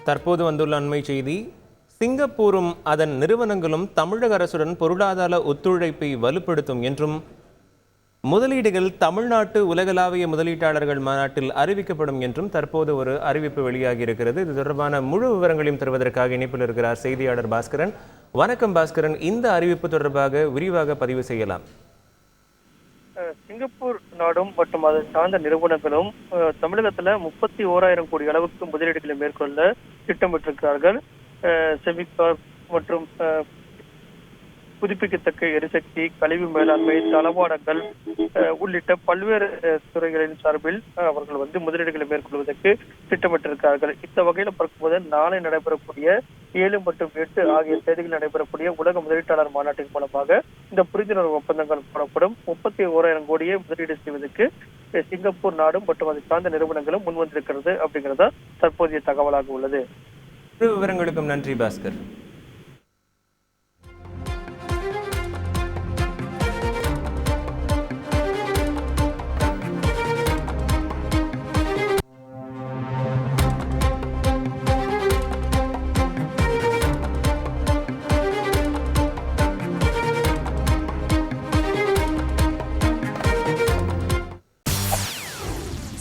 தற்போது வந்துள்ள அண்மை செய்தி, சிங்கப்பூரும் அதன் நிறுவனங்களும் தமிழக அரசுடன் பொருளாதார ஒத்துழைப்பை வலுப்படுத்தும் என்றும் முதலீடுகள் தமிழ்நாட்டு உலகளாவிய முதலீட்டாளர்கள் மாநாட்டில் அறிவிக்கப்படும் என்றும் தற்போது ஒரு அறிவிப்பு வெளியாகி இருக்கிறது. இது தொடர்பான முழு விவரங்களையும் தருவதற்காக இணைப்பில் இருக்கிறார் செய்தியாளர் பாஸ்கரன். வணக்கம் பாஸ்கரன், இந்த அறிவிப்பு தொடர்பாக விரிவாக பதிவு செய்யலாம். சிங்கப்பூர் நாடும் மற்றும் அதை சார்ந்த நிறுவனங்களும் தமிழகத்துல 31,000 கோடி அளவுக்கு முதலீடுகளை மேற்கொள்ள திட்டமிட்டிருக்கிறார்கள். செமிகார் மற்றும் புதுப்பிக்கத்தக்க எரிசக்தி, கழிவு மேலாண்மை, தளவாடங்கள் உள்ளிட்ட பல்வேறு துறைகளின் சார்பில் அவர்கள் முதலீடுகளை மேற்கொள்வதற்கு திட்டமிட்டிருக்கிறார்கள். இந்த வகையில் பார்க்கும்போது நாளை நடைபெறக்கூடிய 7 மற்றும் 8 ஆகிய தேதிகளில் நடைபெறக்கூடிய உலக முதலீட்டாளர் மாநாட்டின் மூலமாக இந்த புரிந்துணர்வு ஒப்பந்தங்கள் போடப்படும். 31,000 கோடியை முதலீடு செய்வதற்கு சிங்கப்பூர் நாடும் மற்றும் அதை சார்ந்த நிறுவனங்களும் முன்வந்திருக்கிறது அப்படிங்கிறதா தற்போதைய தகவலாக உள்ளது. விவரங்களுக்கும் நன்றி பாஸ்கர்.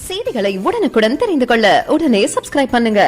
செய்திகளை உடனுக்குடன் தெரிந்து கொள்ள உடனே சப்ஸ்கிரைப் பண்ணுங்க.